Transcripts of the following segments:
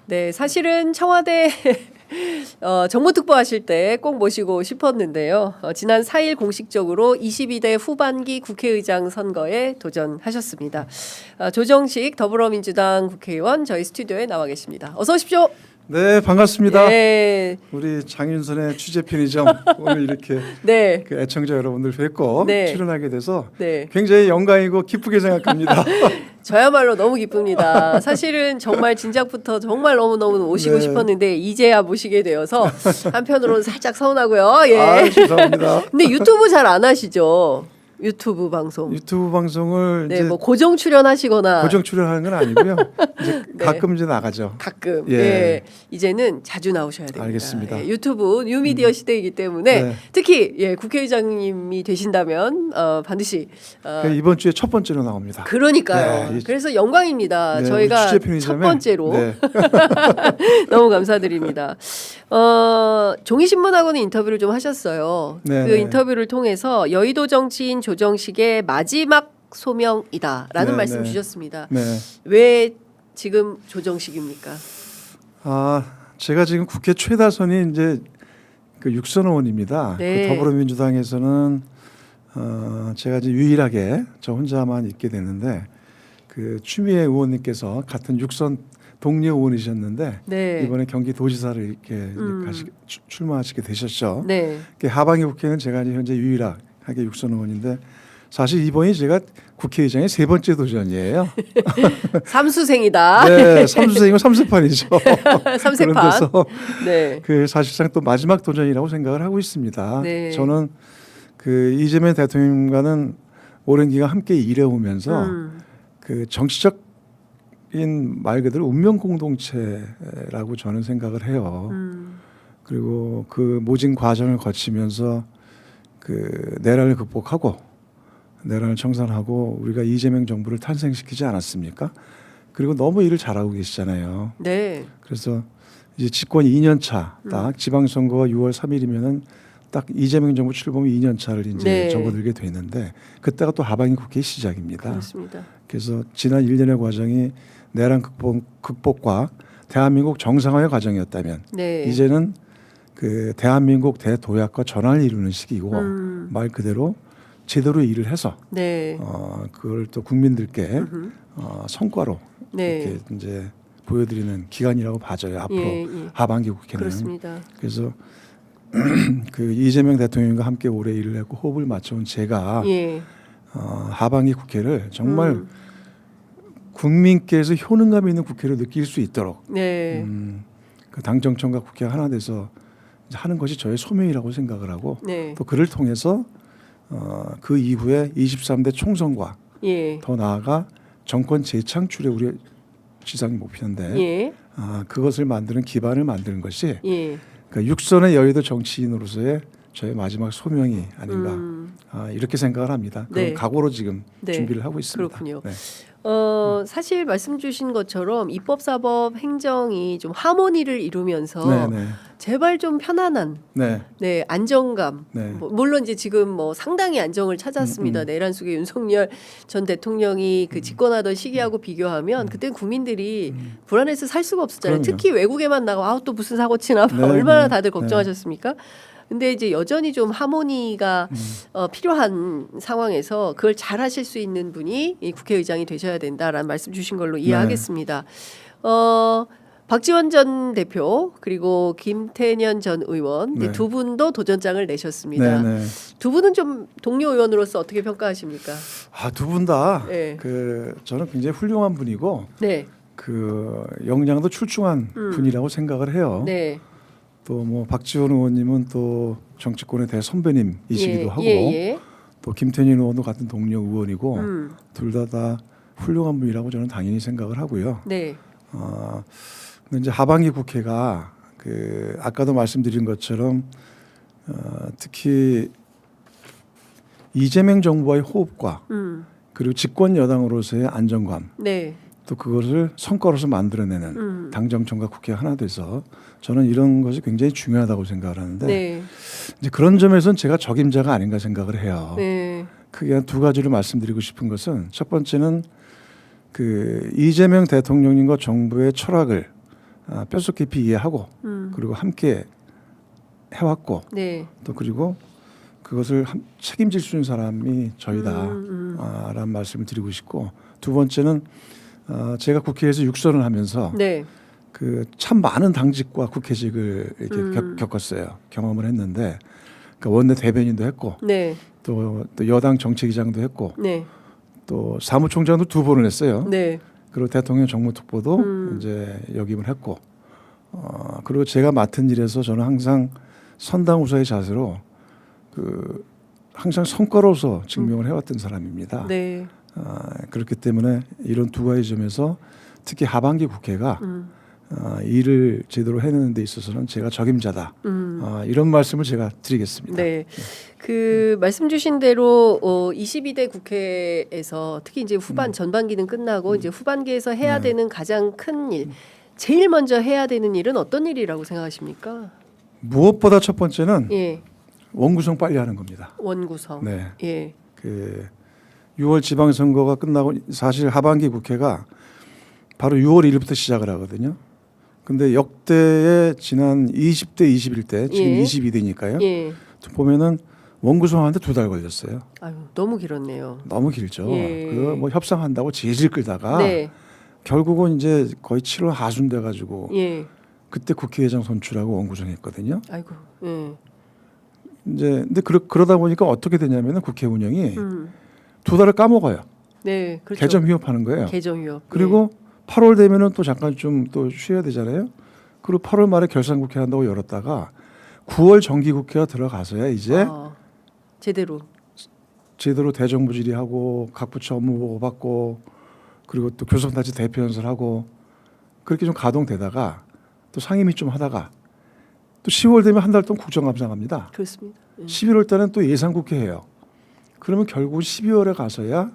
네, 사실은 청와대 정무특보 하실 때 꼭 모시고 싶었는데요. 지난 4일 공식적으로 22대 후반기 국회의장 선거에 도전하셨습니다. 조정식 더불어민주당 국회의원 저희 스튜디오에 나와 계십니다. 어서 오십시오. 네, 반갑습니다. 네. 우리 장윤선의 취재 편의점 오늘 이렇게 네. 그 애청자 여러분들 뵙고 네. 출연하게 돼서 네. 굉장히 영광이고 기쁘게 생각합니다. 저야말로 너무 기쁩니다. 사실은 정말 진작부터 정말 너무너무 모시고 네. 싶었는데 이제야 모시게 되어서 한편으로는 살짝 서운하고요. 예. 아, 죄송합니다. 근데 유튜브 잘 안 하시죠? 유튜브 방송. 유튜브 방송을 네, 이제 뭐 고정 출연하시거나 고정 출연하는 건 아니고요. 이제 네. 가끔 이제 나가죠. 가끔. 예. 예. 이제는 자주 나오셔야 됩니다. 알겠습니다. 예, 유튜브 뉴미디어 시대이기 때문에 네. 특히 예, 국회의장님이 되신다면 반드시 이번 주에 첫 번째로 나옵니다. 그러니까요. 네. 그래서 영광입니다. 네, 저희가 취재 첫 편의점에 번째로 네. 너무 감사드립니다. 종이신문하고는 인터뷰를 좀 하셨어요. 네, 그 네. 인터뷰를 통해서 여의도 정치인 조정식의 마지막 소명이다라는 네, 말씀 네. 주셨습니다. 네. 왜 지금 조정식입니까? 제가 지금 국회 최다선이 이제 그 육선 의원입니다. 네. 그 더불어민주당에서는 제가 이제 유일하게 저 혼자만 있게 됐는데 그 추미애 의원님께서 같은 육선 동료 의원이셨는데 네. 이번에 경기도지사를 이렇게 출마하시게 되셨죠. 네. 하반기 국회는 제가 이제 현재 유일하게 육선 의원인데 사실 이번이 제가 국회의장의 세 번째 도전이에요. 삼수생이다. 네, 삼수생이고 삼세판이죠. 삼세판. 그런데서 네. 그 사실상 또 마지막 도전이라고 생각을 하고 있습니다. 네. 저는 그 이재명 대통령과는 오랜 기간 함께 일해오면서 그 정치적인 말 그대로 운명 공동체라고 저는 생각을 해요. 그리고 그 모진 과정을 거치면서 그 내란을 극복하고 내란을 청산하고 우리가 이재명 정부를 탄생시키지 않았습니까? 그리고 너무 일을 잘하고 계시잖아요. 네. 그래서 이제 집권 2년 차, 딱 지방선거가 6월 3일이면은 딱 이재명 정부 출범 2년 차를 이제 네. 접어들게 되는데 그때가 또 하반기 국회 시작입니다. 그렇습니다. 그래서 지난 1년의 과정이 내란 극복과 대한민국 정상화의 과정이었다면 네. 이제는 그 대한민국 대도약과 전환을 이루는 시기고 말 그대로 제대로 일을 해서 네. 그걸 또 국민들께 성과로 네. 이렇게 이제 보여드리는 기간이라고 봐져요. 앞으로 예, 예. 하반기 국회는. 그렇습니다. 그래서 그 이재명 대통령과 함께 오래 일을 했고 호흡을 맞춰온 제가 예. 하반기 국회를 정말 국민께서 효능감 있는 국회로 느낄 수 있도록 네. 그 당정청과 국회가 하나 돼서 이제 하는 것이 저의 소명이라고 생각을 하고 네. 또 그를 통해서 그 이후에 23대 총선과 예. 더 나아가 정권 재창출의 우리 지상 목표인데 예. 그것을 만드는 기반을 만드는 것이 예. 그러니까 육선의 여의도 정치인으로서의 저의 마지막 소명이 아닌가 이렇게 생각을 합니다. 그런 네. 각오로 지금 네. 준비를 하고 있습니다. 그렇군요. 네. 사실 말씀 주신 것처럼 입법, 사법, 행정이 좀 하모니를 이루면서 네, 제발 좀 편안한 네, 네, 안정감. 네. 물론 이제 지금 뭐 상당히 안정을 찾았습니다. 내란 속에 윤석열 전 대통령이 그 집권하던 시기하고 비교하면 그때 국민들이 불안해서 살 수가 없었잖아요. 그럼요. 특히 외국에만 나가 또 무슨 사고 치나 봐. 네, 얼마나 네, 다들 걱정하셨습니까? 근데 이제 여전히 좀 하모니가 필요한 상황에서 그걸 잘 하실 수 있는 분이 이 국회의장이 되셔야 된다라는 말씀 주신 걸로 이해하겠습니다. 박지원 전 대표 그리고 김태년 전 의원 네. 두 분도 도전장을 내셨습니다. 네, 네. 두 분은 좀 동료 의원으로서 어떻게 평가하십니까? 두 분 다 네. 그 저는 굉장히 훌륭한 분이고 네, 그 역량도 출중한 분이라고 생각을 해요. 네, 또 뭐 박지원 의원님은 또 정치권의 대선배님이시기도 예, 하고 예. 또 김태년 의원도 같은 동료 의원이고 둘 다 훌륭한 분이라고 저는 당연히 생각을 하고요. 네, 근데 이제 하반기 국회가 그 아까도 말씀드린 것처럼 특히 이재명 정부와의 호흡과 그리고 집권 여당으로서의 안정감 네, 또 그것을 성과로서 만들어내는 당정청과 국회가 하나 돼서 저는 이런 것이 굉장히 중요하다고 생각을 하는데 네, 이제 그런 점에서는 제가 적임자가 아닌가 생각을 해요. 네, 크게 한 두 가지를 말씀드리고 싶은 것은 첫 번째는 그 이재명 대통령님과 정부의 철학을 뼛속 깊이 이해하고 그리고 함께 해왔고 네. 또 그리고 그것을 책임질 수 있는 사람이 저희다라는 말씀을 드리고 싶고 두 번째는 제가 국회에서 육선을 하면서 네. 그 참 많은 당직과 국회직을 이렇게 겪었어요. 경험을 했는데 그러니까 원내 대변인도 했고 네. 또 여당 정책위장도 했고 네. 또 사무총장도 2번을 했어요. 네. 그리고 대통령 정무특보도 이제 역임을 했고 그리고 제가 맡은 일에서 저는 항상 선당우사의 자세로 그 항상 성과로서 증명을 해왔던 사람입니다. 네. 그렇기 때문에 이런 두 가지 점에서 특히 하반기 국회가 일을 제대로 해내는 데 있어서는 제가 적임자다. 이런 말씀을 제가 드리겠습니다. 네. 그 말씀 주신 대로 22대 국회에서 특히 이제 후반 전반기는 끝나고 이제 후반기에서 해야 되는 가장 큰 일, 제일 먼저 해야 되는 일은 어떤 일이라고 생각하십니까? 무엇보다 첫 번째는 예. 원구성 빨리 하는 겁니다. 원구성. 네. 예. 그 6월 지방선거가 끝나고 사실 하반기 국회가 바로 6월 1일부터 시작을 하거든요. 근데 역대의 지난 20대, 21대 지금 예. 22대니까요. 예. 보면은 원구성하는데 2달 걸렸어요. 아유, 너무 길었네요. 너무 길죠. 예. 그거 뭐 협상한다고 질질 끌다가 네. 결국은 이제 거의 7월 하순 돼 가지고 예. 그때 국회의장 선출하고 원구성했거든요. 아이고. 예. 이제 근데 그러다 보니까 어떻게 되냐면은 국회 운영이 2달을 까먹어요. 네. 그렇죠. 개점 휴업하는 거예요. 개정 휴업. 그리고 8월 되면은 또 잠깐 좀 또 쉬어야 되잖아요. 그리고 8월 말에 결산국회 한다고 열었다가 9월 정기국회가 들어가서야 이제 제대로. 제대로 대정부 질의하고 각 부처 업무 보고 받고 그리고 또 교섭단체 대표 연설하고 그렇게 좀 가동되다가 또 상임위 좀 하다가 또 10월 되면 한 달 동안 국정감사합니다. 그렇습니다. 11월 달은 또 예산국회 해요. 그러면 결국 12월에 가서야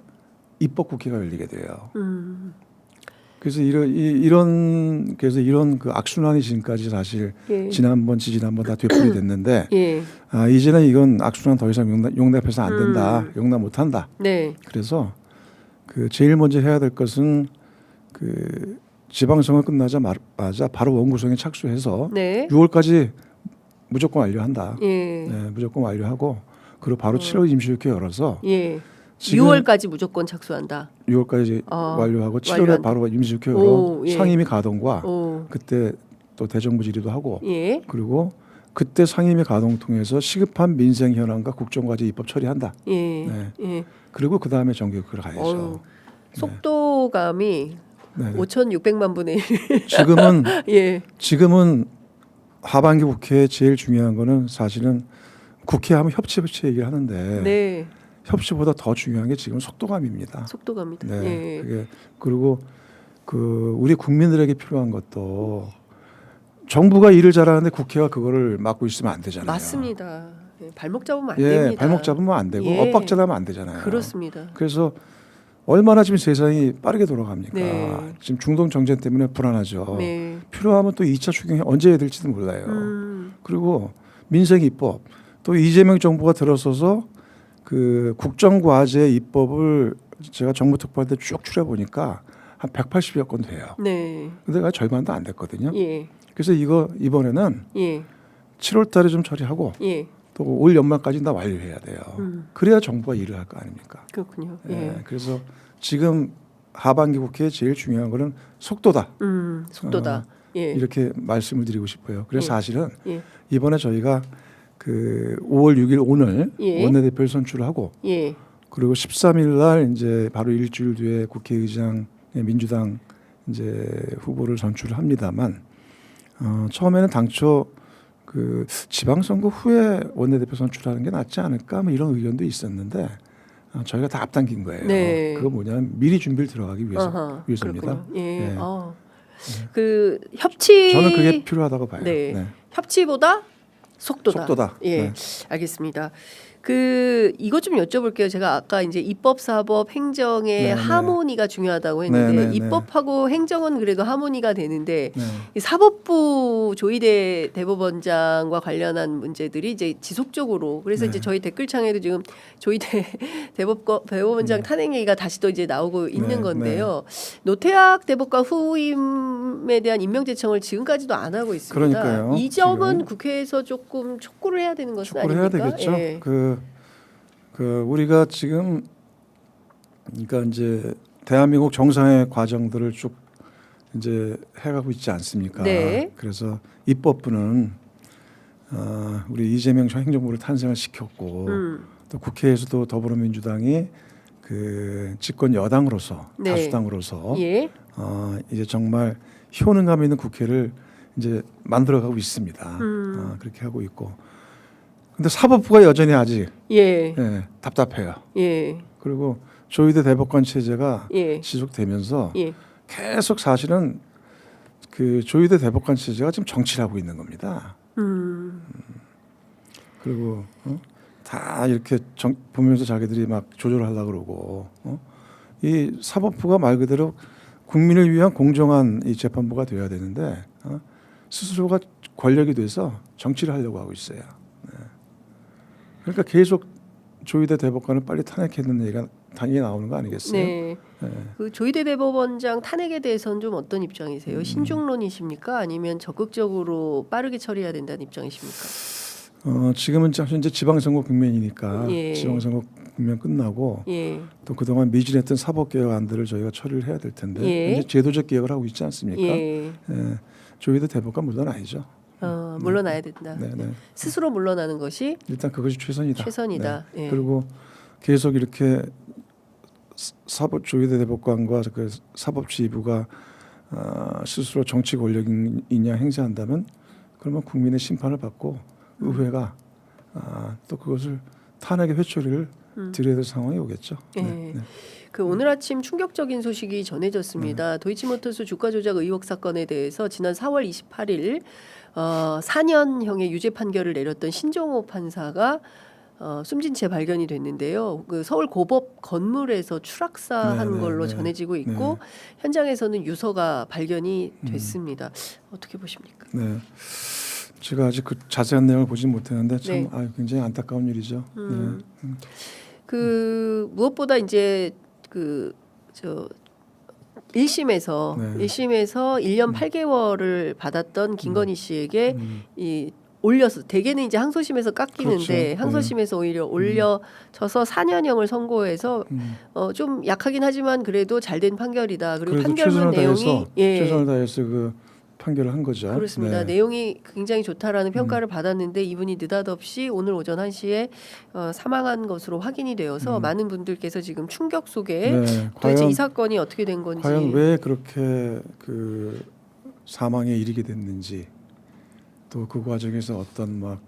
입법국회가 열리게 돼요. 그래서 이런 그 악순환이 지금까지 사실 예. 지난번 다 되풀이 됐는데 예. 이제는 이건 악순환 더 이상 용납해서 안 된다, 용납 못 한다. 네. 그래서 그 제일 먼저 해야 될 것은 그 지방선거 끝나자마자 바로 원구성에 착수해서 네. 6월까지 무조건 완료한다. 예. 네, 무조건 완료하고 그리고 바로 7월 임시국회 열어서 예. 지금 6월까지 무조건 착수한다. 6월까지 완료하고 7월에 완료한다. 바로 임시국회 열어 오, 예. 상임위 가동과 오. 그때 또 대정부 질의도 하고 예. 그리고 그때 상임위 가동 통해서 시급한 민생 현안과 국정과제 입법 처리한다. 예. 네. 예. 그리고 그 다음에 정기국회를 가야죠. 속도감이 네. 5,600만 분의 1. 지금은 예. 하반기 국회에 제일 중요한 거는 사실은 국회하면 협치 얘기를 하는데 네. 협치보다 더 중요한 게 지금 속도감입니다. 속도감이다. 네. 예. 그게 그리고 그 우리 국민들에게 필요한 것도 정부가 일을 잘하는데 국회가 그거를 막고 있으면 안 되잖아요. 맞습니다. 예. 발목 잡으면 안 예, 됩니다. 발목 잡으면 안 되고 예. 엇박자나면 안 되잖아요. 그렇습니다. 그래서 얼마나 지금 세상이 빠르게 돌아갑니까? 네. 지금 중동 정전 때문에 불안하죠. 네. 필요하면 또 2차 추경이 언제 해야 될지도 몰라요. 그리고 민생 입법 또 이재명 정부가 들어서서 그 국정과제 입법을 제가 정부 특보할 때 쭉 추려 보니까 한 180여 건 돼요. 네. 근데 절반도 안 됐거든요. 예. 그래서 이번에는 예. 7월 달에 좀 처리하고 예. 또 올 연말까지 다 완료해야 돼요. 그래야 정부가 일을 할 거 아닙니까? 그렇군요. 예. 예. 그래서 지금 하반기 국회에 제일 중요한 거는 속도다. 속도다. 예. 이렇게 말씀을 드리고 싶어요. 그래서 예. 사실은 예. 이번에 저희가 그 5월 6일 오늘 예. 원내대표를 선출하고 예. 그리고 13일 날 이제 바로 일주일 뒤에 국회의장 민주당 이제 후보를 선출을 합니다만 처음에는 당초 그 지방선거 후에 원내대표 선출하는 게 낫지 않을까 뭐 이런 의견도 있었는데 저희가 다 앞당긴 거예요. 네. 그거 뭐냐면 미리 준비를 들어가기 위해서입니다. 그렇군요. 예. 네. 그 협치 저는 그게 필요하다고 봐요. 네. 네. 협치보다 속도다. 속도다. 예. 네. 알겠습니다. 이것 좀 여쭤볼게요. 제가 아까 이제 입법, 사법, 행정의 네, 네. 하모니가 중요하다고 했는데 네, 네, 네. 입법하고 행정은 그래도 하모니가 되는데 네. 이 사법부 조희대 대법원장과 관련한 문제들이 이제 지속적으로 그래서 네. 이제 저희 댓글창에도 지금 조희대 대법원장 탄핵 얘기가 다시 또 이제 나오고 있는 네, 건데요. 노태학 대법관 후임에 대한 임명 제청을 지금까지도 안 하고 있습니다. 그러니까요. 이 점은 지금. 국회에서 조금 촉구를 해야 되는 것은 촉구를 해야 아닙니까? 되겠죠. 예. 우리가 지금 그러니까 이제 대한민국 정상의 과정들을 쭉 이제 해가고 있지 않습니까? 네. 그래서 입법부는 우리 이재명 행정부를 탄생을 시켰고 또 국회에서도 더불어민주당이 그 집권 여당으로서 네. 다수당으로서 예. 이제 정말 효능감 있는 국회를 이제 만들어가고 있습니다. 그렇게 하고 있고. 근데 사법부가 여전히 아직 예. 답답해요. 예. 그리고 조희대 대법관 체제가 예. 지속되면서 예. 계속 사실은 그 조희대 대법관 체제가 지금 정치를 하고 있는 겁니다. 그리고 다 이렇게 보면서 자기들이 막 조절하려고 그러고 이 사법부가 말 그대로 국민을 위한 공정한 이 재판부가 되어야 되는데 스스로가 권력이 돼서 정치를 하려고 하고 있어요. 그러니까 계속 조희대 대법관을 빨리 탄핵했는 얘기가 당연히 나오는 거 아니겠어요? 네. 그 조희대 대법원장 탄핵에 대해서는 좀 어떤 입장이세요? 신중론이십니까? 아니면 적극적으로 빠르게 처리해야 된다는 입장이십니까? 지금은 현재 지방선거 국면이니까 예. 지방선거 국면 끝나고 예. 또 그동안 미진했던 사법개혁안들을 저희가 처리를 해야 될 텐데 예. 이제 제도적 개혁을 하고 있지 않습니까? 예. 조희대 대법관 물러나야죠. 물러나야 된다. 네, 네. 스스로 물러나는 것이 일단 그것이 최선이다. 최선이다. 네. 예. 그리고 계속 이렇게 조희대 대법관과 그 사법지휘부가 스스로 정치 권력이냐 행사한다면 그러면 국민의 심판을 받고 의회가 또 그것을 탄핵의 회초리를 드려야 될 상황이 오겠죠. 예. 네. 그 오늘 아침 충격적인 소식이 전해졌습니다. 도이치모터스 주가 조작 의혹 사건에 대해서 지난 4월 28일 4년형의 유죄 판결을 내렸던 신정호 판사가 숨진 채 발견이 됐는데요. 그 서울 고법 건물에서 추락사한 네, 네, 걸로 네. 전해지고 있고 현장에서는 유서가 발견이 됐습니다. 어떻게 보십니까? 네. 제가 아직 그 자세한 내용을 보진 못했는데 참 네. 굉장히 안타까운 일이죠. 그 무엇보다 이제 저 1심에서 네. 1년 8개월을 받았던 김건희 씨에게 이 올려서 대개는 이제 항소심에서 깎이는데 그렇죠. 항소심에서 오히려 올려져서 4년형을 선고해서 좀 약하긴 하지만 그래도 잘된 판결이다. 그리고 판결문 내용이 최선을 다해서 그 판결을 한 거죠. 그렇습니다. 네. 내용이 굉장히 좋다라는 평가를 받았는데 이분이 느닷없이 오늘 오전 1시에 사망한 것으로 확인이 되어서 많은 분들께서 지금 충격 속에 네. 도대체 이 사건이 어떻게 된 건지 과연 왜 그렇게 그 사망에 이르게 됐는지 또 그 과정에서 어떤 막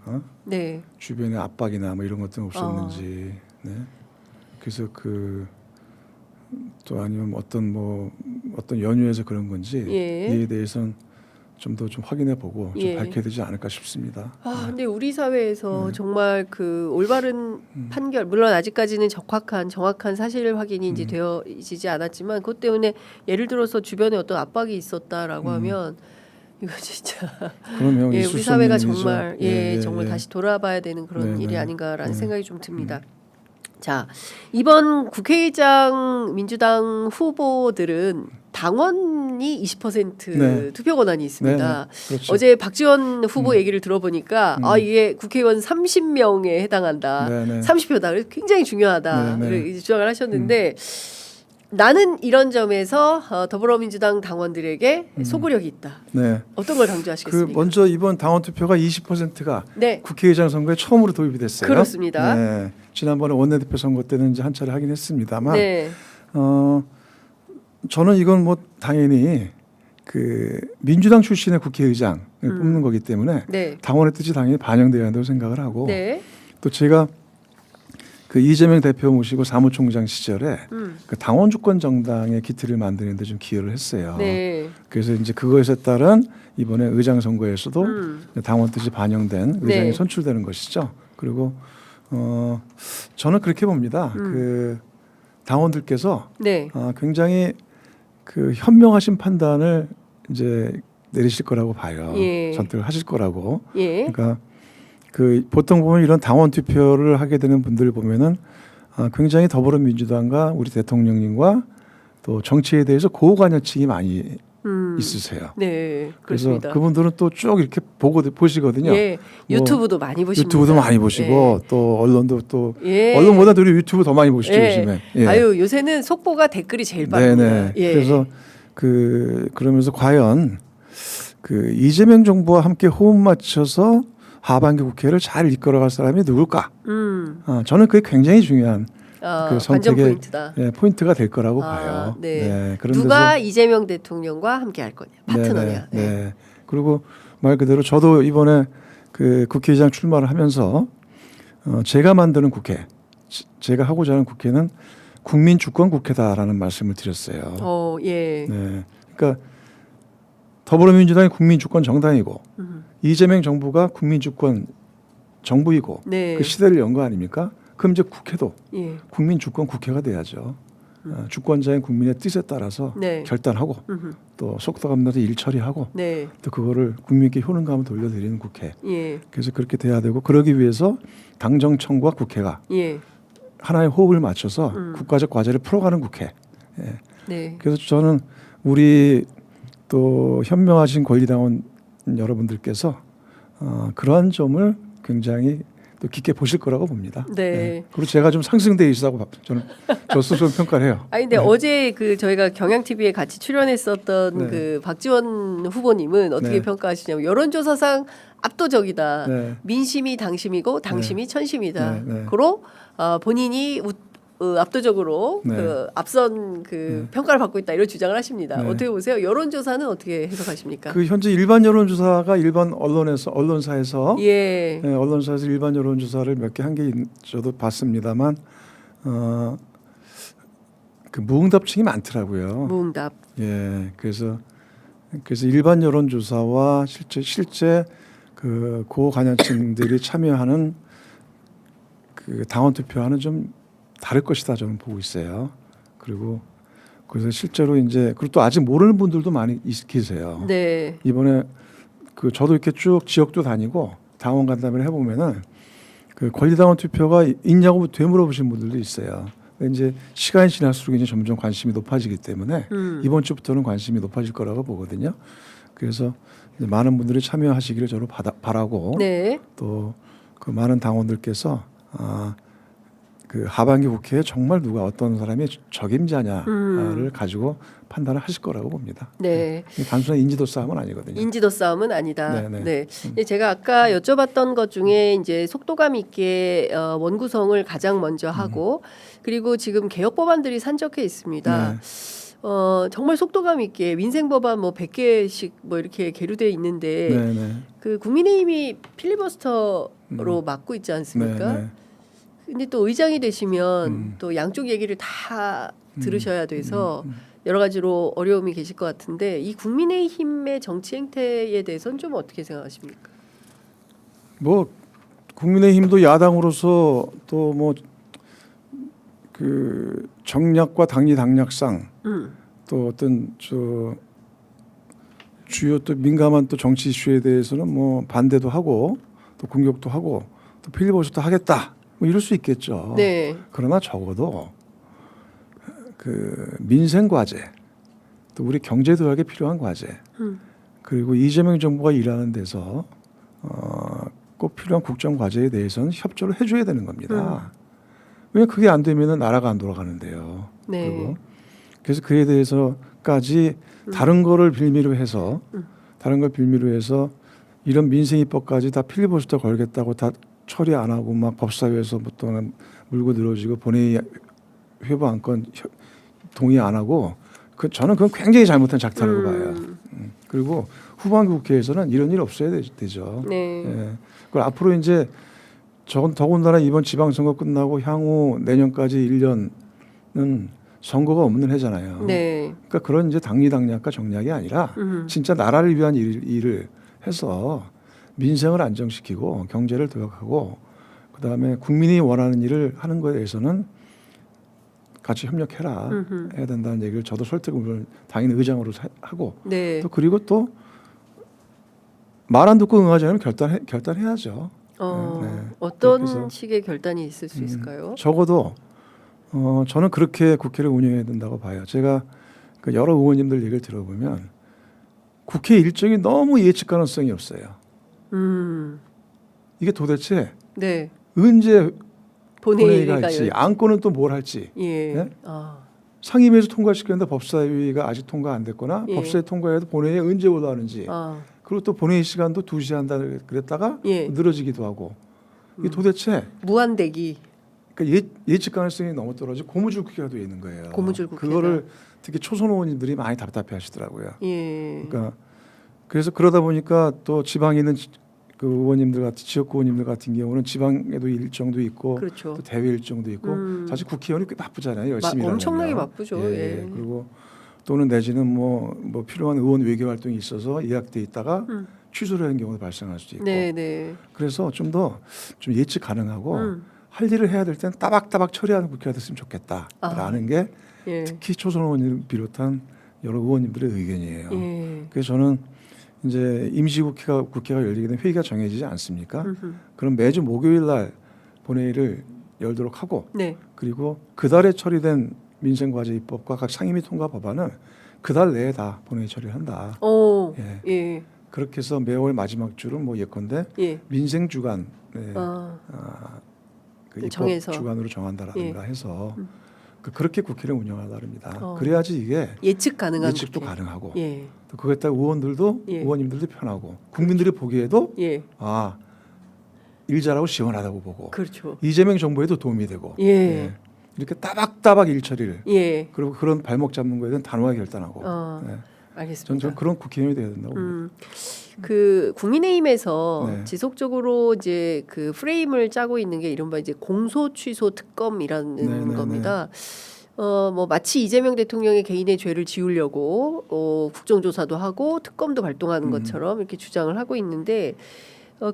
네. 주변의 압박이나 뭐 이런 것들은 없었는지 네. 그래서 또 아니면 어떤 연유에서 그런 건지 예. 이에 대해서는 좀 더 좀 확인해 보고 좀 예. 밝혀야 되지 않을까 싶습니다. 근데 우리 사회에서 정말 그 올바른 판결, 물론 아직까지는 정확한 사실 확인이 이제 되어지지 않았지만 그것 때문에 예를 들어서 주변에 어떤 압박이 있었다라고 하면 이거 진짜 그러면 예, 있을 우리 수 없는 사회가 일이죠. 정말 정말 다시 돌아봐야 되는 그런 네, 일이 네. 아닌가라는 생각이 좀 듭니다. 자, 이번 국회의장 민주당 후보들은 당원이 20% 네. 투표 권한이 있습니다. 네, 그렇죠. 어제 박지원 후보 얘기를 들어보니까 이게 국회의원 30명에 해당한다. 네, 네. 30표다. 그래서 굉장히 중요하다. 네, 네. 이렇게 주장을 하셨는데 나는 이런 점에서 더불어민주당 당원들에게 소구력이 있다. 네. 어떤 걸 강조하시겠습니까? 먼저 이번 당원 투표가 20%가 네. 국회의장 선거에 처음으로 도입이 됐어요. 그렇습니다. 네. 지난번에 원내대표 선거 때는 이제 한 차례 하긴 했습니다만, 네. 저는 이건 뭐 당연히 그 민주당 출신의 국회의장을 뽑는 거기 때문에 네. 당원의 뜻이 당연히 반영돼야 한다고 생각을 하고, 네. 또 제가 그 이재명 대표 모시고 사무총장 시절에 그 당원 주권 정당의 기틀을 만드는 데 좀 기여를 했어요. 네. 그래서 이제 그것에 따른 이번에 의장 선거에서도 당원 뜻이 반영된 의장이 네. 선출되는 것이죠. 그리고 저는 그렇게 봅니다. 그 당원들께서 네. 굉장히 그 현명하신 판단을 이제 내리실 거라고 봐요. 예. 선택을 하실 거라고. 예. 그러니까 그 보통 보면 이런 당원 투표를 하게 되는 분들 보면은 굉장히 더불어민주당과 우리 대통령님과 또 정치에 대해서 고관여층이 많이 있으세요. 네. 그래서 그렇습니다. 그분들은 또 쭉 이렇게 보시거든요. 예. 유튜브도 많이 보십니다. 유튜브도 많이 보시고 예. 또 언론도 또 예. 언론보다 우리 유튜브 더 많이 보시죠 요즘에. 예. 아유 요새는 속보가 댓글이 제일 빠릅니다. 네네. 예. 그래서 그러면서 과연 그 이재명 정부와 함께 호흡 맞춰서 하반기 국회를 잘 이끌어갈 사람이 누굴까? 저는 그게 굉장히 중요한 그 관전 선택의 포인트다. 포인트가 될 거라고 봐요. 네. 그런 누가 데서 이재명 대통령과 함께 할 거냐? 파트너냐? 네. 그리고 말 그대로 저도 이번에 그 국회의장 출마를 하면서 제가 만드는 국회, 제가 하고자 하는 국회는 국민 주권 국회다라는 말씀을 드렸어요. 예. 네. 그러니까 더불어민주당이 국민 주권 정당이고 이재명 정부가 국민 주권 정부이고 네. 그 시대를 연 거 아닙니까? 그럼 이제 국회도 예. 국민 주권 국회가 돼야죠. 주권자인 국민의 뜻에 따라서 네. 결단하고 또 속도감 나서 일 처리하고 네. 또 그거를 국민께 효능감을 돌려드리는 국회. 예. 그래서 그렇게 돼야 되고 그러기 위해서 당정청과 국회가 예. 하나의 호흡을 맞춰서 국가적 과제를 풀어가는 국회. 예. 네. 그래서 저는 우리 또 현명하신 권리당원 여러분들께서 그러한 점을 굉장히 또 깊게 보실 거라고 봅니다. 네. 그리고 제가 좀 상승돼 있다고 저는 저 스스로 평가를 해요. 아니 근데 어제 그 저희가 경향 TV에 같이 출연했었던 네. 그 박지원 후보님은 어떻게 네. 평가하시냐면 여론조사상 압도적이다. 네. 민심이 당심이고 당심이 천심이다. 네, 네. 그로 본인이 압도적으로 네. 그 앞선 그 평가를 받고 있다 이런 주장을 하십니다. 네. 어떻게 보세요? 여론조사는 어떻게 해석하십니까? 그 현재 일반 여론조사가 일반 언론사에서 예. 언론사에서 일반 여론조사를 몇 개 한 게 저도 봤습니다만 그 무응답층이 많더라고요. 무응답. 예, 그래서 일반 여론조사와 실제 그 고관여층들이 참여하는 그 당원 투표와는 좀 다를 것이다 저는 보고 있어요. 그리고 그래서 실제로 이제 그리고 또 아직 모르는 분들도 많이 계세요. 네. 이번에 그 저도 이렇게 쭉 지역도 다니고 당원 간담회를 해보면은 그 권리당원 투표가 있냐고 되물어보신 분들도 있어요. 근데 이제 시간이 지날수록 이제 점점 관심이 높아지기 때문에 이번 주부터는 관심이 높아질 거라고 보거든요. 그래서 이제 많은 분들이 참여하시기를 저로 바라고 네. 또 그 많은 당원들께서 그 하반기 국회에 정말 누가 어떤 사람이 적임자냐를 가지고 판단을 하실 거라고 봅니다. 네. 단순한 인지도 싸움은 아니거든요. 인지도 싸움은 아니다. 네네. 네. 네. 제가 아까 여쭤봤던 것 중에 이제 속도감 있게 원구성을 가장 먼저 하고 그리고 지금 개혁 법안들이 산적해 있습니다. 네. 정말 속도감 있게 민생 법안 뭐 100개씩 뭐 이렇게 계류돼 있는데 네네. 그 국민의힘이 필리버스터로 막고 있지 않습니까? 네네. 근데 또 의장이 되시면 또 양쪽 얘기를 다 들으셔야 돼서 여러 가지로 어려움이 계실 것 같은데 이 국민의힘의 정치 행태에 대해서는 좀 어떻게 생각하십니까? 뭐 국민의힘도 야당으로서 또 뭐 그 정략과 당리당략상 또 어떤 주요 또 민감한 또 정치 이슈에 대해서는 뭐 반대도 하고 또 공격도 하고 또 필리버스터도 하겠다 뭐 이럴 수 있겠죠. 네. 그러나 적어도 그 민생 과제 또 우리 경제 도약에 필요한 과제 그리고 이재명 정부가 일하는 데서 꼭 필요한 국정 과제에 대해서는 협조를 해줘야 되는 겁니다. 왜냐하면 그게 안 되면은 나라가 안 돌아가는데요. 네. 그리고 그래서 그에 대해서까지 다른 거를 빌미로 해서 이런 민생 입법까지 다 필리버스터 걸겠다고 다 처리 안 하고 막 법사위에서부터는 물고 늘어지고 본회의 회부 안건 동의 안 하고 저는 그건 굉장히 잘못한 작태라고 봐요. 그리고 후반기 국회에서는 이런 일 없어야 되죠. 네. 예. 그걸 앞으로 이제 더군다나 이번 지방선거 끝나고 향후 내년까지 1년은 선거가 없는 해잖아요. 네. 그러니까 그런 이제 당리당략과 정략이 아니라 진짜 나라를 위한 일을 해서 민생을 안정시키고 경제를 도약하고 그다음에 국민이 원하는 일을 하는 거에 대해서는 같이 협력해라 해야 된다는 얘기를 저도 설득을 당연히 의장으로 하고 네. 또 그리고 또 말 안 듣고 응하지 않으면 결단해야죠. 네. 어떤 그래서, 식의 결단이 있을 수 있을까요? 적어도 저는 그렇게 국회를 운영해야 된다고 봐요. 제가 그 여러 의원님들 얘기를 들어보면 국회 일정이 너무 예측 가능성이 없어요. 이게 도대체 네. 언제 본회의가 본회의가 할지 안건은 또 뭘 할지 예. 네? 아. 상임위에서 통과시켰는데 법사위가 아직 통과 안 됐거나 예. 법사위 통과해도 본회의에 언제 올라오는지 아. 그리고 또 본회의 시간도 2시에 한다 그랬다가 예. 늘어지기도 하고 이게 도대체 무한대기. 그러니까 예측 가능성이 너무 떨어지고 고무줄국회가 돼 있는 거예요. 고무줄국회다. 그거를 특히 초선 의원님들이 많이 답답해하시더라고요. 예. 그러니까 그래서 그러다 보니까 또 지방에 있는 그 의원님들 같은 지역구 의원님들 같은 경우는 지방에도 일정도 있고 그렇죠. 또 대외 일정도 있고 사실 국회의원이 꽤 바쁘잖아요. 열심히 엄청나게 일하려면. 바쁘죠. 예. 예. 그리고 또는 내지는 뭐 필요한 의원 외교 활동이 있어서 예약돼 있다가 취소를 하는 경우도 발생할 수도 있고. 네, 네. 그래서 좀 더 좀 예측 가능하고 할 일을 해야 될 땐 따박따박 처리하는 국회가 됐으면 좋겠다라는 게 예. 특히 초선 의원님 비롯한 여러 의원님들의 의견이에요. 예. 그래서 저는 이제 임시국회가 열리게 되면 회의가 정해지지 않습니까? 그럼 매주 목요일 날 본회의를 열도록 하고 네. 그리고 그달에 처리된 민생과제 입법과 각 상임위 통과 법안은 그달 내에 다 본회의 처리를 한다. 오. 예. 예. 그렇게 해서 매월 마지막 주는 뭐 예컨대 예. 민생 주간 그 입법 정해서. 주간으로 정한다라든가 해서 그렇게 국회를 운영하다 합니다. 어. 그래야지 이게 예측 가능한 예측도 국회. 가능하고 예. 또 그거에다가 의원들도 예. 의원님들도 편하고 국민들이 보기에도 예. 아, 일 잘하고 시원하다고 보고 그렇죠. 이재명 정부에도 도움이 되고 예. 이렇게 따박따박 일 처리를 예. 그리고 그런 발목 잡는 거에 대한 단호하게 결단하고 알겠습니다. 저는 그런 국회의원이 돼야 된다고 봅니다. 그 국민의힘에서 네. 지속적으로 이제 그 프레임을 짜고 있는 게 이른바 이제 공소 취소 특검이라는 네, 네, 겁니다. 뭐 마치 이재명 대통령의 개인의 죄를 지우려고 국정조사도 하고 특검도 발동하는 것처럼 이렇게 주장을 하고 있는데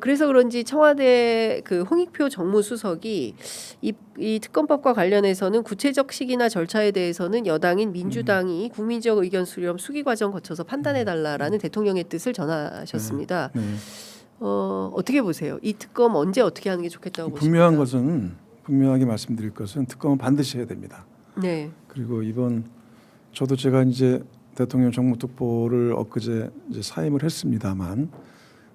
그래서 그런지 청와대 그 홍익표 정무수석이 이 특검법과 관련해서는 구체적 시기나 절차에 대해서는 여당인 민주당이 국민적 의견 수렴 수기 과정 거쳐서 판단해 달라라는 대통령의 뜻을 전하셨습니다. 네. 어떻게 보세요? 이 특검 언제 어떻게 하는 게 좋겠다고 보십니까? 분명한 것은 분명하게 말씀드릴 것은 특검은 반드시 해야 됩니다. 네. 그리고 이번 저도 제가 이제 대통령 정무특보를 엊그제 이제 사임을 했습니다만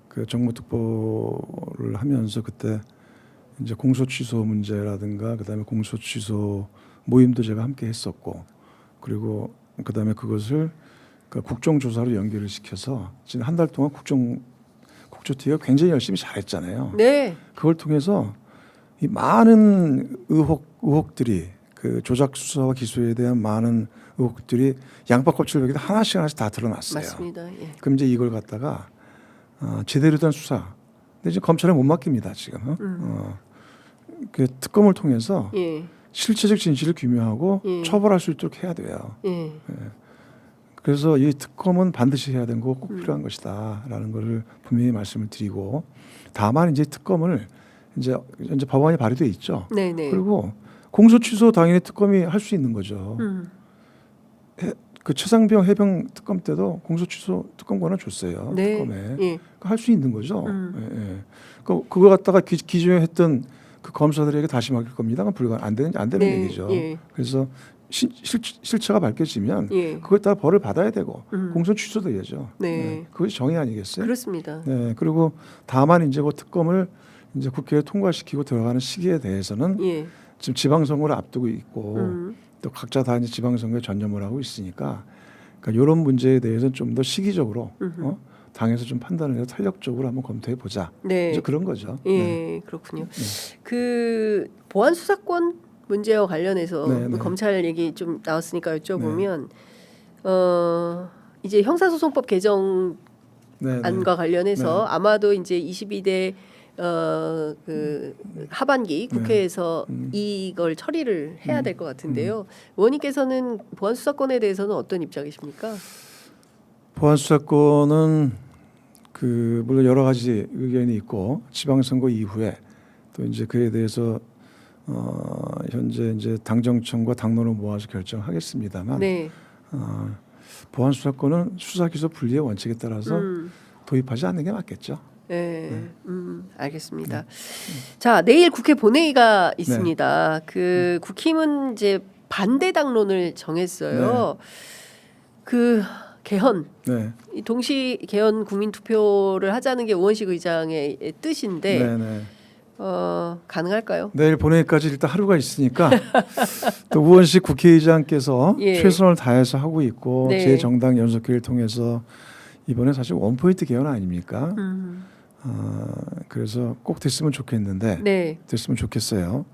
그 정무특보를 하면서 그때 이제 공소취소 문제라든가 그다음에 공소취소 모임도 제가 함께 했었고 그리고 그다음에 그것을 그 국정조사로 연결을 시켜서 지금 한 달 동안 국조팀이 굉장히 열심히 잘했잖아요. 네. 그걸 통해서 이 많은 의혹들이 그 조작 수사와 기소에 대한 많은 의혹들이 양파 껍질 벗기도 하나씩 다 드러났어요. 맞습니다. 예. 그럼 이제 이걸 갖다가 제대로 된 수사. 근데 이제 검찰에 못 맡깁니다 지금. 그 특검을 통해서 예. 실체적 진실을 규명하고 처벌할 수 있도록 해야 돼요. 예. 그래서 이 특검은 반드시 해야 되는 거고 꼭 필요한 것이다라는 것을 분명히 말씀을 드리고 다만 이제 특검을 이제 법안이 발의돼 있죠. 네네. 그리고 공소 취소 당연히 특검이 할 수 있는 거죠. 그 최상병 해병 특검 때도 공소 취소 특검권을 줬어요. 네. 특검에 예. 할 수 있는 거죠. 예. 그거 갖다가 기존에 했던 그 검사들에게 다시 맡길 겁니다. 그건 안 되는 네. 얘기죠. 예. 그래서 실체가 밝혀지면 예. 그거에 따라 벌을 받아야 되고 공소 취소도 해야죠. 네. 그것이 정의 아니겠어요? 그렇습니다. 네. 그리고 다만 이제 그 특검을 이제 국회에 통과시키고 들어가는 시기에 대해서는 예. 지금 지방선거를 앞두고 있고 또 각자 다 이제 지방선거에 전념을 하고 있으니까 그러니까 이런 문제에 대해서는 좀 더 시기적으로 당에서 좀 판단을 해서 탄력적으로 한번 검토해 보자. 네. 이제 그런 거죠. 예, 네. 그렇군요. 그 보안 수사권 문제와 관련해서 네, 그 네. 검찰 얘기 좀 나왔으니까 여쭤보면 이제 형사소송법 개정 네, 네. 안과 관련해서 네. 아마도 이제 22대 그 하반기 국회에서 이걸 처리를 해야 될 것 같은데요. 의원님께서는 보안 수사권에 대해서는 어떤 입장이십니까? 보안 수사권은 그 물론 여러 가지 의견이 있고 지방선거 이후에 또 이제 그에 대해서 현재 이제 당정청과 당론을 모아서 결정하겠습니다만 네. 보안 수사권은 수사 기소 분리의 원칙에 따라서 도입하지 않는 게 맞겠죠. 네, 알겠습니다. 자, 내일 국회 본회의가 있습니다. 그 국힘은 이제 반대 당론을 정했어요. 그 개헌, 네. 이 동시 개헌 국민 투표를 하자는 게 우원식 의장의 뜻인데 네, 네. 가능할까요? 내일 본회의까지 일단 하루가 있으니까 또 우원식 국회의장께서 예. 최선을 다해서 하고 있고 네. 제 정당 연석회를 통해서 이번에 사실 원포인트 개헌 아닙니까? 그래서 꼭 됐으면 좋겠는데 네. 됐으면 좋겠어요.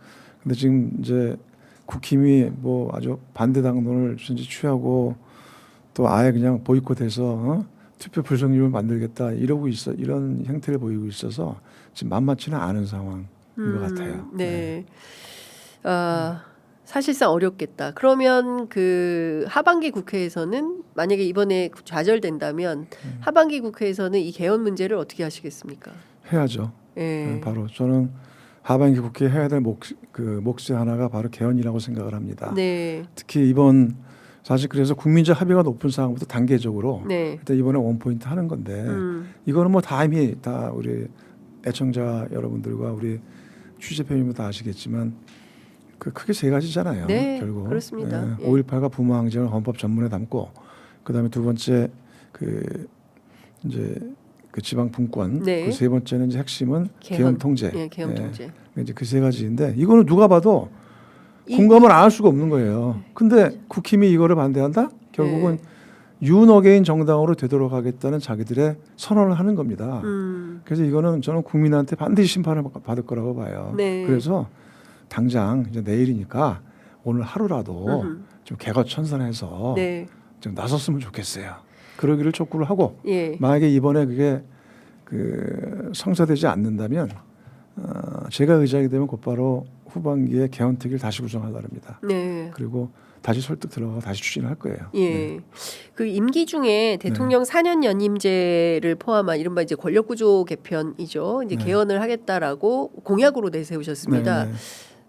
근데 지금 이제 국힘이 뭐 아주 반대 당론을 취하고 또 아예 그냥 보이콧해서 투표 불성률을 만들겠다 이런 형태를 보이고 있어서 지금 만만치는 않은 상황인 것 같아요. 네. 사실상 어렵겠다. 그러면 그 하반기 국회에서는 만약에 이번에 좌절된다면 하반기 국회에서는 이 개헌 문제를 어떻게 하시겠습니까? 해야죠. 예. 바로 저는 하반기 국회에 해야 될 몫의 하나가 바로 개헌이라고 생각을 합니다. 네. 특히 이번 사실 그래서 국민적 합의가 높은 사항부터 단계적으로 네. 일단 이번에 원포인트 하는 건데 이거는 뭐 다 이미 다 우리 애청자 여러분들과 우리 취재편님도 다 아시겠지만 그 크게 세 가지잖아요. 네, 결국 그렇습니다. 예. 5.18과 부마 항쟁을 헌법 전문에 담고 그다음에 두 번째 그 이제 그 지방 분권 네. 그 세 번째는 이제 핵심은 개헌 통제. 예, 개헌 통제. 이제 그 세 가지인데 이거는 누가 봐도 이- 공감을 안 할 수가 없는 거예요. 근데 국힘이 이거를 반대한다? 결국은 네. 윤어게인 정당으로 되도록 하겠다는 자기들의 선언을 하는 겁니다. 그래서 이거는 저는 국민한테 반드시 심판을 받을 거라고 봐요. 네. 그래서 당장 이제 내일이니까 오늘 하루라도 좀 개거천선해서 네. 좀 나섰으면 좋겠어요. 그러기를 촉구를 하고 예. 만약에 이번에 그게 그 성사되지 않는다면 제가 의장이 되면 곧바로 후반기에 개헌특위를 다시 구성하려 합니다. 네. 그리고 다시 설득 들어가고 다시 추진을 할 거예요. 예. 그 임기 중에 대통령 4년 연임제를 포함한 이른바 이제 권력구조 개편이죠. 이제 네. 개헌을 하겠다라고 공약으로 내세우셨습니다. 네, 네.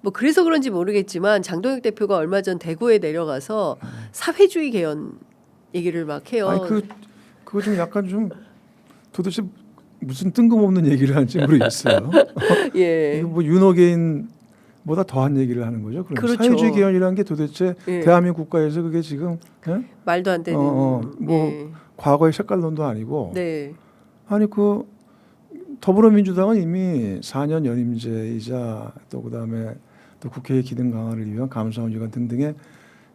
뭐 그래서 그런지 모르겠지만 장동혁 대표가 얼마 전 대구에 내려가서 사회주의 개헌 얘기를 막 해요. 아니 그거 좀 약간 좀 도대체 무슨 뜬금없는 얘기를 하는지 모르겠어요. 예. 이거 뭐 윤호개인보다 더한 얘기를 하는 거죠. 그럼 그렇죠. 사회주의 개헌이라는 게 도대체 예. 대한민국 국가에서 그게 지금 말도 안 되는. 뭐 예. 과거의 색깔론도 아니고 네. 아니 그 더불어민주당은 이미 4년 연임제이자 또 그다음에 또 국회의 기능 강화를 위한 감사원 위원 등등의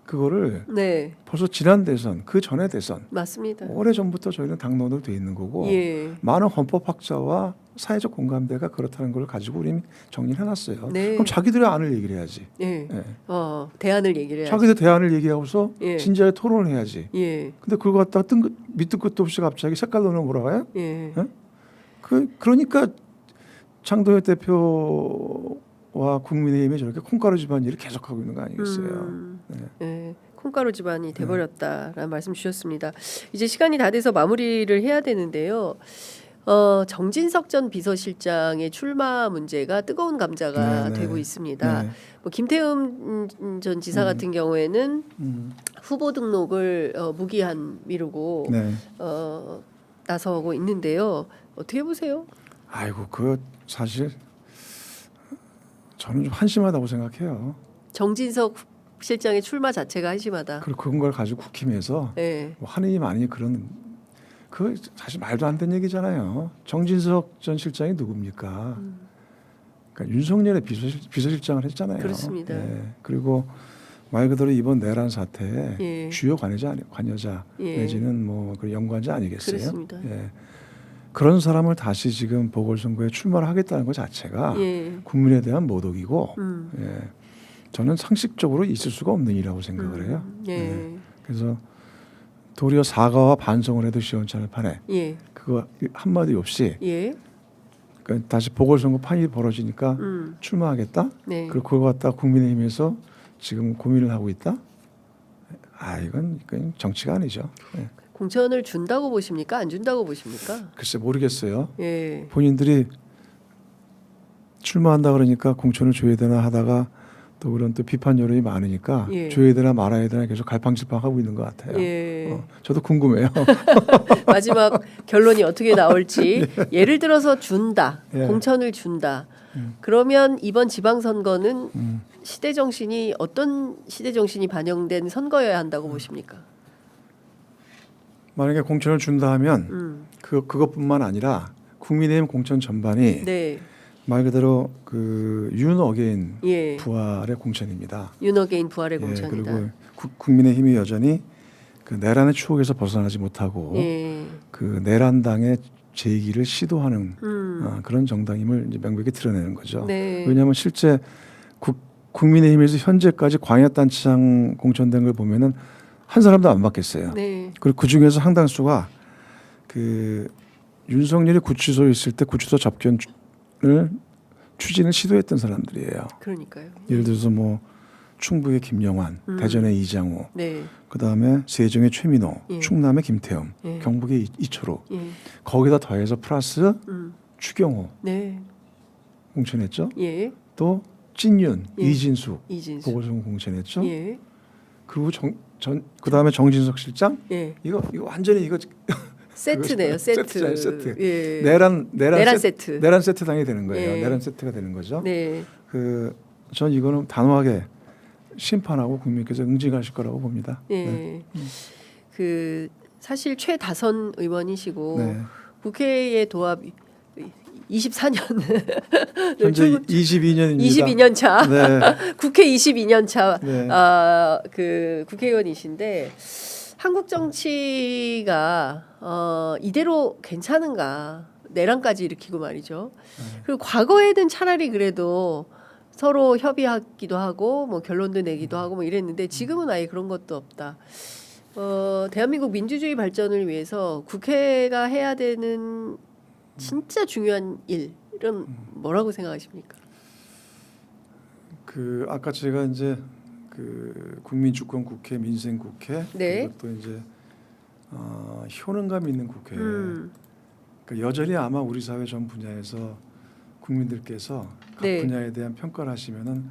그거를 네. 벌써 지난 대선 그 전에 대선 맞습니다. 오래 전부터 저희는 당론으로 돼 있는 거고 예. 많은 헌법학자와 사회적 공감대가 그렇다는 걸 가지고 우리 정리를 해놨어요. 네. 그럼 자기들의 안을 얘기를 해야지. 예. 예. 대안을 얘기를 해야지. 자기들 대안을 얘기하고서 예. 진지하게 토론을 해야지. 예. 근데 그걸 갖다가 밑도 끝도 없이 갑자기 색깔론을 몰아가요? 예. 그러니까 장동혁 대표와 국민의힘이 저렇게 콩가루 집안일을 계속하고 있는 거 아니겠어요? 네. 예. 콩가루 집안이 돼버렸다라는 말씀 주셨습니다. 이제 시간이 다 돼서 마무리를 해야 되는데요. 정진석 전 비서실장의 출마 문제가 뜨거운 감자가 네, 네. 되고 있습니다. 네. 뭐 김태흠 전 지사 같은 경우에는 음. 후보 등록을 무기한 미루고 네. 나서고 있는데요. 어떻게 보세요? 아이고 그 사실 저는 좀 한심하다고 생각해요. 정진석 실장의 출마 자체가 한심하다. 그리고 그런 걸 가지고 국힘에서 네. 뭐 하느니 마느니 그런 그 사실 말도 안 되는 얘기잖아요. 정진석 전 실장이 누굽니까? 그러니까 윤석열의 비서실장을 했잖아요. 그렇습니다. 예. 그리고 말 그대로 이번 내란 사태의 예. 주요 관여자 예. 내지는 뭐 그 연관자 아니겠어요? 그렇습니다. 예. 그런 사람을 다시 지금 보궐선거에 출마를 하겠다는 것 자체가 예. 국민에 대한 모독이고 음. 예. 저는 상식적으로 있을 수가 없는 일이라고 생각을 해요. 예. 예. 그래서 도리어 사과와 반성을 해도 시원찮을 판에 예. 그거 한마디 없이 예. 그러니까 다시 보궐선거 판이 벌어지니까 출마하겠다. 네. 그리고 그거 갖다 국민의힘에서 지금 고민을 하고 있다. 이건 정치가 아니죠. 예. 공천을 준다고 보십니까? 안 준다고 보십니까? 글쎄 모르겠어요. 예. 본인들이 출마한다 그러니까 공천을 줘야 되나 하다가 또 그런 또 비판 여론이 많으니까 예. 줘야 되나 말아야 되나 계속 갈팡질팡하고 있는 것 같아요. 예. 저도 궁금해요. 마지막 결론이 어떻게 나올지 예를 들어서 준다. 예. 공천을 준다. 그러면 이번 지방선거는 음. 시대 정신이 어떤 시대 정신이 반영된 선거여야 한다고 보십니까? 만약에 공천을 준다 하면 그것뿐만 아니라 국민의힘 공천 전반이 네. 말 그대로 그 윤어게인 예. 부활의 공천입니다. 윤어게인 부활의 예, 공천이다. 그리고 국민의힘이 여전히 그 내란의 추억에서 벗어나지 못하고 예. 그 내란당의 재기를 시도하는 그런 정당임을 이제 명백히 드러내는 거죠. 네. 왜냐하면 실제 국민의힘에서 현재까지 광역단체장 공천된 걸 보면은 한 사람도 안 받겠어요. 네. 그리고 그 중에서 상당수가 그 윤석열이 구치소에 있을 때 구치소 접견을 추진을 시도했던 사람들이에요. 그러니까요. 예를 들어서 뭐 충북의 김영환, 대전의 이장호, 네. 그다음에 세종의 최민호, 예. 충남의 김태형, 예. 경북의 이철호. 예. 거기다 더해서 플러스 추경호 네. 공천했죠. 예. 또 찐윤, 예. 이진숙 이진수. 보궐선거 공천했죠. 예. 그리고 그다음에 정진석 실장 예. 이거 완전히 이거 세트네요. 세트. 세트잖아요, 세트. 예. 내란 세트. 내란 세트 당이 되는 거예요. 예. 내란 세트가 되는 거죠. 네. 전 이거는 단호하게 심판하고 국민께서 응징하실 거라고 봅니다. 예. 네. 그 사실 최다선 의원이시고 네. 국회에 도합 24년 현재 22년입니다. 22년 차 네. 국회 22년 차 네. 그 국회의원이신데 한국 정치가 이대로 괜찮은가 내란까지 일으키고 말이죠. 그리고 과거에는 차라리 그래도 서로 협의하기도 하고 뭐 결론도 내기도 하고 뭐 이랬는데 지금은 아예 그런 것도 없다. 대한민국 민주주의 발전을 위해서 국회가 해야 되는 진짜 중요한 일은 뭐라고 생각하십니까? 그 아까 제가 이제 그 국민주권국회, 민생국회, 네. 그리고 또 이제 효능감 있는 국회. 그러니까 여전히 아마 우리 사회 전 분야에서 국민들께서 각 네. 분야에 대한 평가를 하시면은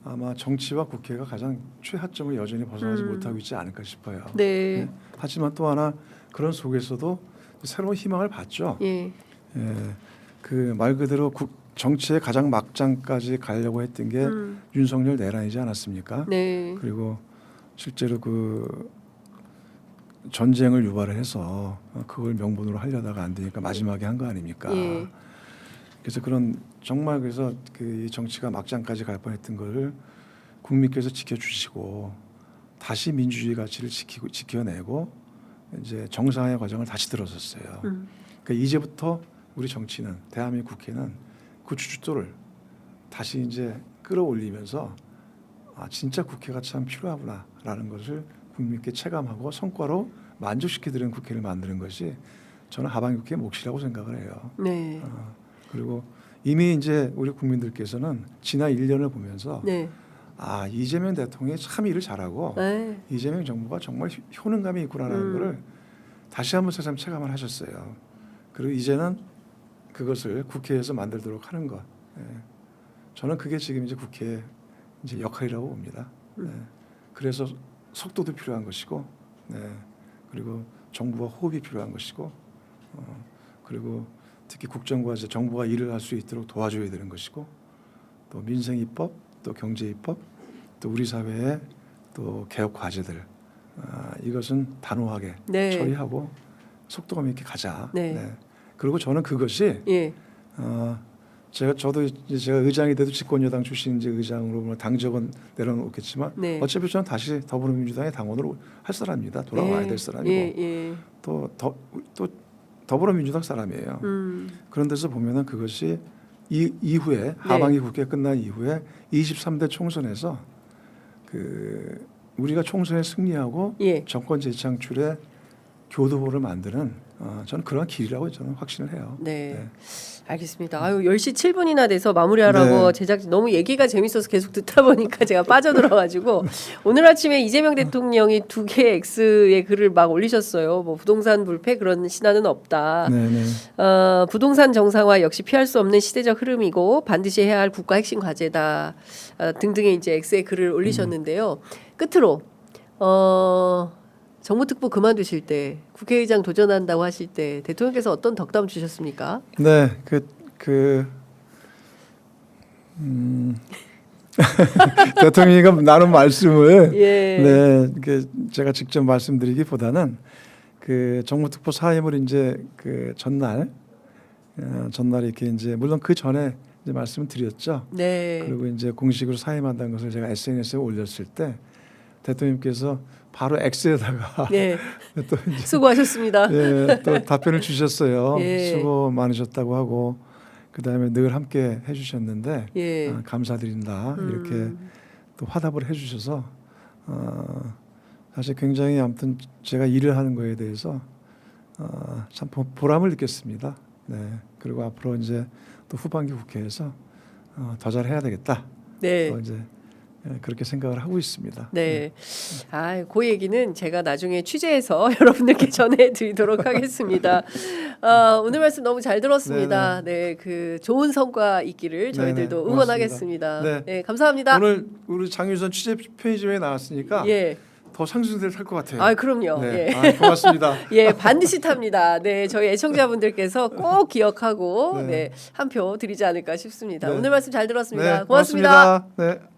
아마 정치와 국회가 가장 최하점을 여전히 벗어나지 못하고 있지 않을까 싶어요. 네. 네. 하지만 또 하나 그런 속에서도 새로운 희망을 봤죠. 예. 예, 그 말 그대로 정치의 가장 막장까지 가려고 했던 게 윤석열 내란이지 않았습니까? 네. 그리고 실제로 그 전쟁을 유발을 해서 그걸 명분으로 하려다가 안 되니까 마지막에 한 거 아닙니까? 예. 그래서 그런 정말 그래서 그 정치가 막장까지 갈 뻔했던 거를 국민께서 지켜주시고 다시 민주주의 가치를 지켜내고 이제 정상화의 과정을 다시 들어섰어요. 그러니까 이제부터 우리 정치는 대한민국 국회는 그 주춧돌을 다시 이제 끌어올리면서 진짜 국회가 참 필요하구나라는 것을 국민께 체감하고 성과로 만족시켜드리는 국회를 만드는 것이 저는 하반기 국회의 몫이라고 생각을 해요. 네. 그리고 이미 이제 우리 국민들께서는 지난 1년을 보면서 네. 이재명 대통령이 참 일을 잘하고 네. 이재명 정부가 정말 효능감이 있구나라는 것을 다시 한번 새삼 체감을 하셨어요. 그리고 이제는 그것을 국회에서 만들도록 하는 것. 예. 저는 그게 지금 이제 국회의 이제 역할이라고 봅니다. 네. 그래서 속도도 필요한 것이고, 네. 그리고 정부와 호흡이 필요한 것이고, 그리고 특히 국정과 이제 정부가 일을 할 수 있도록 도와줘야 되는 것이고, 또 민생 입법, 또 경제 입법, 또 우리 사회의 또 개혁 과제들 이것은 단호하게 네. 처리하고 속도감 있게 가자. 네. 네. 그리고 저는 그것이 예. 저도 이제 제가 의장이 돼도 집권여당 출신 이제 의장으로 당적은 내려놓겠지만 네. 어차피 저는 다시 더불어민주당의 당원으로 할 사람입니다. 돌아와야 예. 될 사람이고 예. 또 더불어민주당 사람이에요. 그런 데서 보면은 그것이 이후에 하반기 국회 끝난 이후에 23대 총선에서 그 우리가 총선에 승리하고 예. 정권 재창출의 교두보를 만드는 저는 그런 길이라고 저는 확신을 해요. 네. 알겠습니다. 아유 10시 7분이나 돼서 마무리하라고 네. 제작진 너무 얘기가 재밌어서 계속 듣다 보니까 제가 빠져들어가지고 오늘 아침에 이재명 대통령이 2개 X의 글을 막 올리셨어요. 뭐 부동산 불패 그런 신화는 없다. 네네. 부동산 정상화 역시 피할 수 없는 시대적 흐름이고 반드시 해야 할 국가 핵심 과제다 등등의 이제 X의 글을 올리셨는데요. 끝으로 정무특보 그만두실 때 국회의장 도전한다고 하실 때 대통령께서 어떤 덕담 주셨습니까? 네, 대통령이 나눈 말씀을 예. 네, 제가 직접 말씀드리기보다는 그 정무특보 사임을 이제 그 전날 이렇게 이제 물론 그 전에 이제 말씀을 드렸죠. 네. 그리고 이제 공식으로 사임한다는 것을 제가 SNS에 올렸을 때 대통령께서 바로 X에다가 네. 또 이제 수고하셨습니다. 예, 또 답변을 주셨어요. 예. 수고 많으셨다고 하고 그다음에 늘 함께 해주셨는데 예. 감사드린다 이렇게 또 화답을 해주셔서 사실 굉장히 아무튼 제가 일을 하는 거에 대해서 참 보람을 느꼈습니다. 네. 그리고 앞으로 이제 또 후반기 국회에서 더 잘해야 되겠다. 네. 또 이제 그렇게 생각을 하고 있습니다. 네. 그 얘기는 제가 나중에 취재해서 여러분들께 전해드리도록 하겠습니다. 오늘 말씀 너무 잘 들었습니다. 네, 그 좋은 성과 있기를 저희들도 네네, 응원하겠습니다. 고맙습니다. 네, 감사합니다. 오늘 우리 장유선 취재 편의점에 나왔으니까 예. 더 상승세를 탈 것 같아요. 그럼요. 네. 예. 고맙습니다. 예, 반드시 탑니다. 네, 저희 애청자분들께서 꼭 기억하고 네. 네, 한 표 드리지 않을까 싶습니다. 네. 오늘 말씀 잘 들었습니다. 네, 고맙습니다. 고맙습니다. 네.